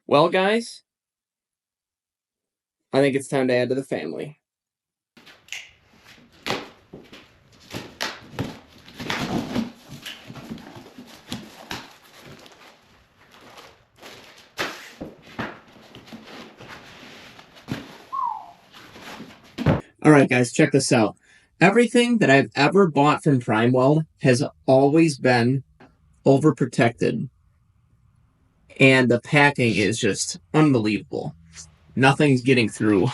Well, guys, I think it's time to add to the family. Alright guys, check this out. Everything that I've ever bought from Primeweld has always been overprotected. And the packing is just unbelievable. Nothing's getting through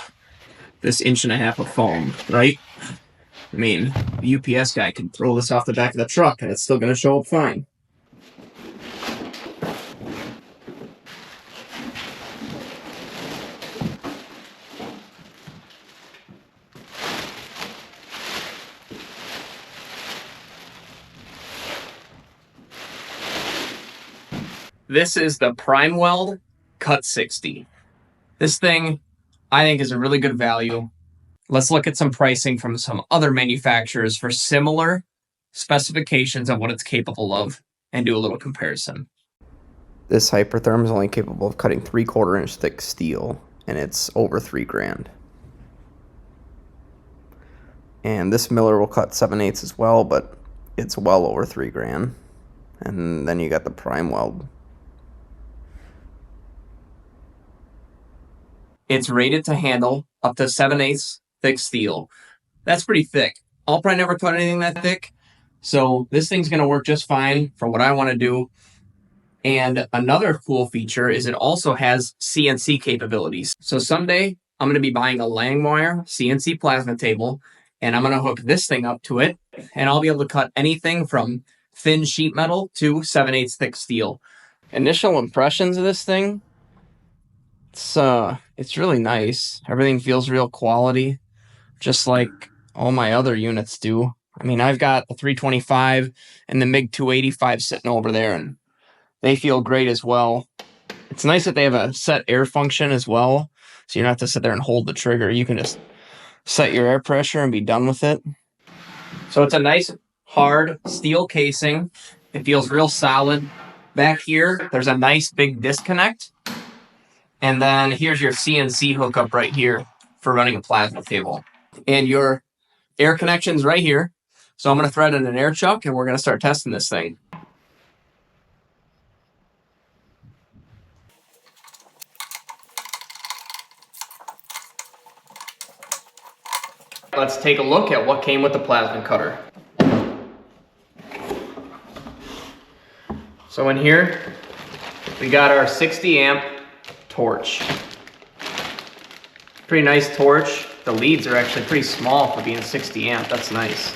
this 1.5 inches of foam, right? I mean, the UPS guy can throw this off the back of the truck and it's still going to show up fine. This is the Primeweld Cut 60. This thing, I think, is a really good value. Let's look at some pricing from some other manufacturers for similar specifications of what it's capable of and do a little comparison. This Hypertherm is only capable of cutting 3/4 inch thick steel, and it's over $3,000. And this Miller will cut 7/8 as well, but it's well over $3,000. And then you got the Primeweld. It's rated to handle up to 7/8 thick steel. That's pretty thick. I'll probably never cut anything that thick, so this thing's going to work just fine for what I want to do. And another cool feature is it also has CNC capabilities. So someday I'm going to be buying a Langwire CNC plasma table, and I'm going to hook this thing up to it, and I'll be able to cut anything from thin sheet metal to 7/8 thick steel. Initial impressions of this thing, it's really nice. Everything feels real quality, just like all my other units do. I mean, I've got the 325 and the MiG 285 sitting over there, and they feel great as well. It's nice that they have a set air function as well, so you don't have to sit there and hold the trigger. You can just set your air pressure and be done with it. So it's a nice, hard steel casing. It feels real solid. Back here, there's a nice big disconnect. And then here's your CNC hookup right here for running a plasma table. And your air connection's right here. So I'm going to thread in an air chuck and we're going to start testing this thing. Let's take a look at what came with the plasma cutter. So in here, we got our 60 amp torch. Pretty nice torch. The leads are actually pretty small for being 60 amp. That's nice.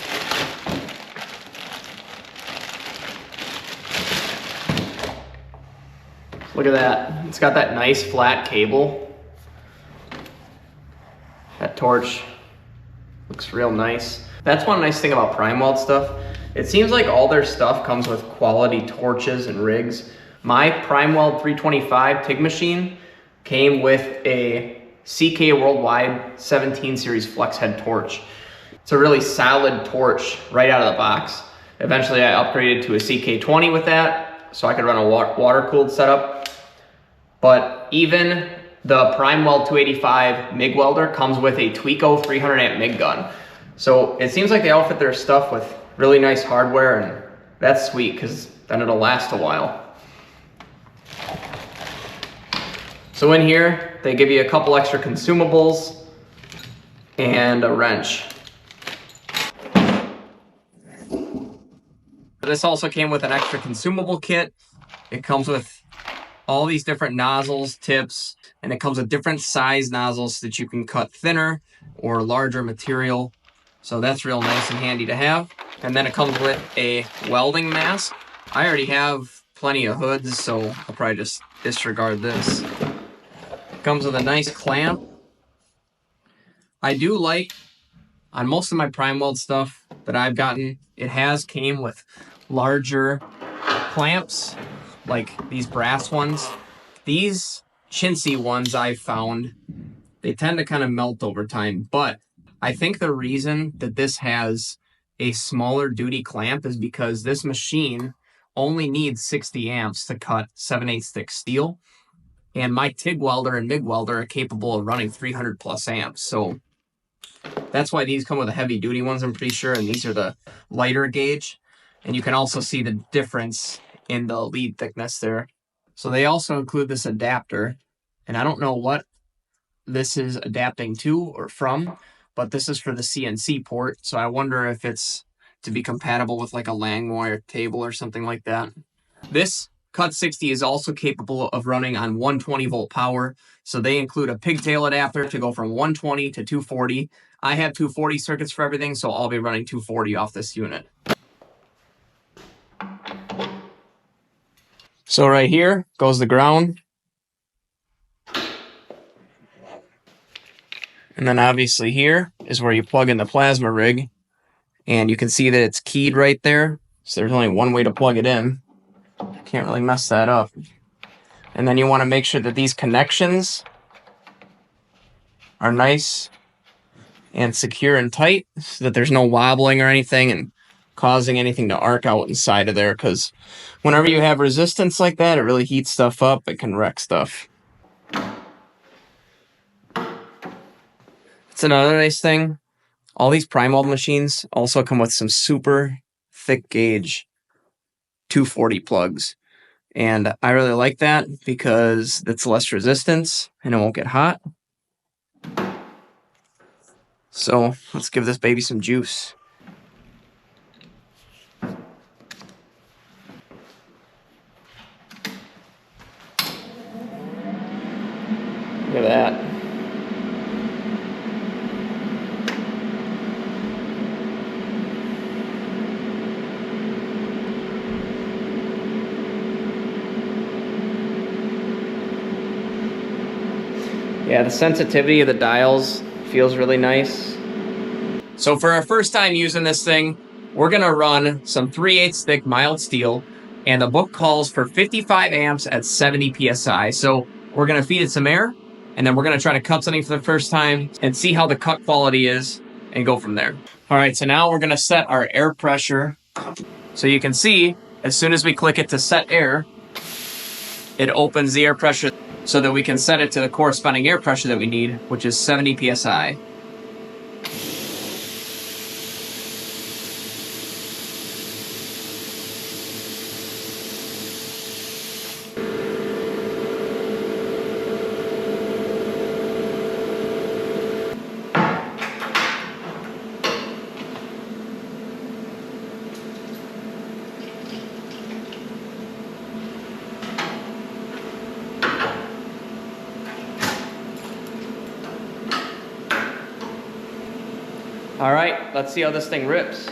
Look at that. It's got that nice flat cable. That torch looks real nice. That's one nice thing about Primeweld stuff. It seems like all their stuff comes with quality torches and rigs. My Primeweld 325 TIG machine came with a CK Worldwide 17 series flex head torch. It's a really solid torch right out of the box. Eventually I upgraded to a CK20 with that so I could run a water-cooled setup. But even the Primeweld 285 MIG welder comes with a Tweako 300 amp MIG gun. So it seems like they outfit their stuff with really nice hardware, and that's sweet because then it'll last a while. So in here, they give you a couple extra consumables and a wrench. This also came with an extra consumable kit. It comes with all these different nozzles, tips, and it comes with different size nozzles so that you can cut thinner or larger material. So that's real nice and handy to have. And then it comes with a welding mask. I already have plenty of hoods, so I'll probably just disregard this. Comes with a nice clamp. I do like, on most of my Primeweld stuff that I've gotten, it has came with larger clamps, like these brass ones. These chintzy ones I've found, they tend to kind of melt over time, but I think the reason that this has a smaller duty clamp is because this machine only needs 60 amps to cut 7/8 thick steel. And my TIG welder and MIG welder are capable of running 300 plus amps. So that's why these come with the heavy duty ones, I'm pretty sure. And these are the lighter gauge. And you can also see the difference in the lead thickness there. So they also include this adapter. And I don't know what this is adapting to or from, but this is for the CNC port. So I wonder if it's to be compatible with like a Langmuir table or something like that. This Cut 60 is also capable of running on 120 volt power. So they include a pigtail adapter to go from 120 to 240. I have 240 circuits for everything, so I'll be running 240 off this unit. So right here goes the ground. And then obviously here is where you plug in the plasma rig. And you can see that it's keyed right there. So there's only one way to plug it in. Can't really mess that up. And then you want to make sure that these connections are nice and secure and tight so that there's no wobbling or anything and causing anything to arc out inside of there, because whenever you have resistance like that, it really heats stuff up. It can wreck stuff. It's another nice thing. All these Primeweld machines also come with some super thick gauge 240 plugs. And I really like that because it's less resistance and it won't get hot. So let's give this baby some juice. Look at that. Yeah, the sensitivity of the dials feels really nice. So for our first time using this thing, we're going to run some 3/8 thick mild steel, and the book calls for 55 amps at 70 psi. So we're going to feed it some air, and then we're going to try to cut something for the first time and see how the cut quality is and go from there. All right, so now we're going to set our air pressure. So you can see, as soon as we click it to set air, it opens the air pressure so that we can set it to the corresponding air pressure that we need, which is 70 psi. All right, let's see how this thing rips.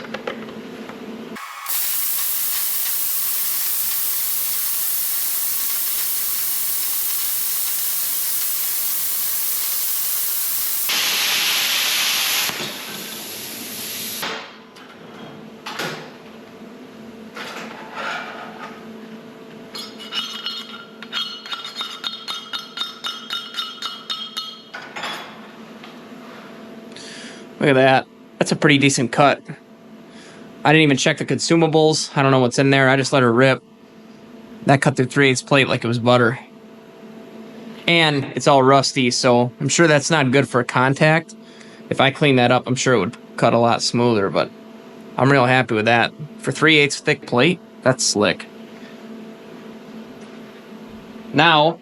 Look at that. That's a pretty decent cut. I didn't even check the consumables. I don't know what's in there. I just let her rip. That cut through 3/8 plate like it was butter. And it's all rusty, so I'm sure that's not good for contact. If I clean that up, I'm sure it would cut a lot smoother, but I'm real happy with that. For 3/8 thick plate, that's slick. Now,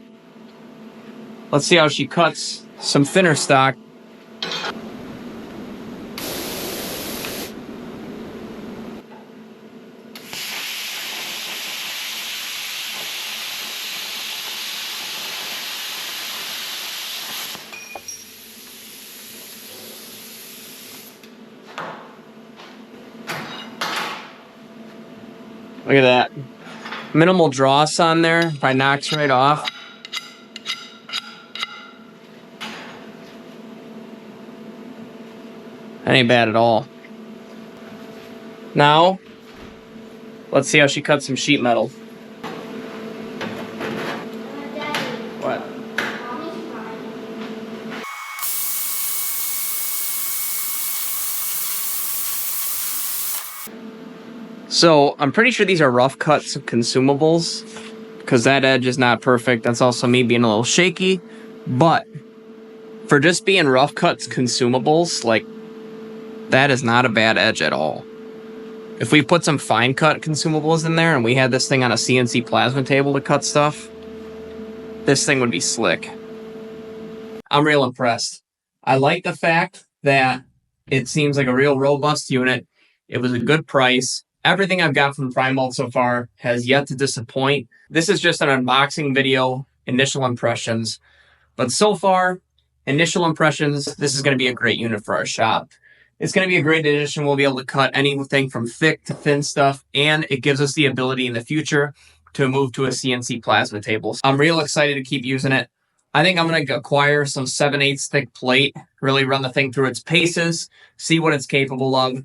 let's see how she cuts some thinner stock. Look at that. Minimal dross on there. Probably knocks right off. That ain't bad at all. Now, let's see how she cuts some sheet metal. What? So, I'm pretty sure these are rough cuts of consumables, because that edge is not perfect. That's also me being a little shaky. But for just being rough cuts consumables, like, that is not a bad edge at all. If we put some fine cut consumables in there and we had this thing on a CNC plasma table to cut stuff, this thing would be slick. I'm real impressed. I like the fact that it seems like a real robust unit. It was a good price. Everything I've got from Primeweld so far has yet to disappoint. This is just an unboxing video, initial impressions. But so far, initial impressions, this is going to be a great unit for our shop. It's going to be a great addition. We'll be able to cut anything from thick to thin stuff, and it gives us the ability in the future to move to a CNC plasma table. I'm real excited to keep using it. I think I'm going to acquire some 7/8 thick plate, really run the thing through its paces, see what it's capable of,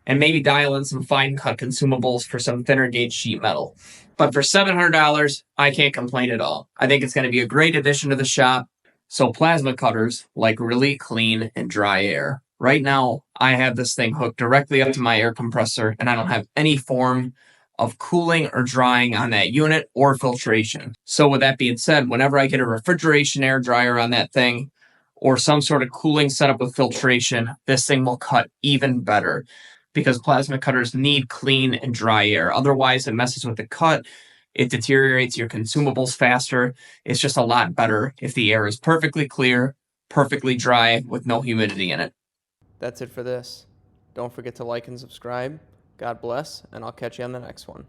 and maybe dial in some fine cut consumables for some thinner gauge sheet metal. But for $700, I can't complain at all. I think it's going to be a great addition to the shop. So plasma cutters like really clean and dry air. Right now, I have this thing hooked directly up to my air compressor, and I don't have any form of cooling or drying on that unit or filtration. So with that being said, whenever I get a refrigeration air dryer on that thing or some sort of cooling setup with filtration, this thing will cut even better because plasma cutters need clean and dry air. Otherwise, it messes with the cut. It deteriorates your consumables faster. It's just a lot better if the air is perfectly clear, perfectly dry, with no humidity in it. That's it for this. Don't forget to like and subscribe. God bless, and I'll catch you on the next one.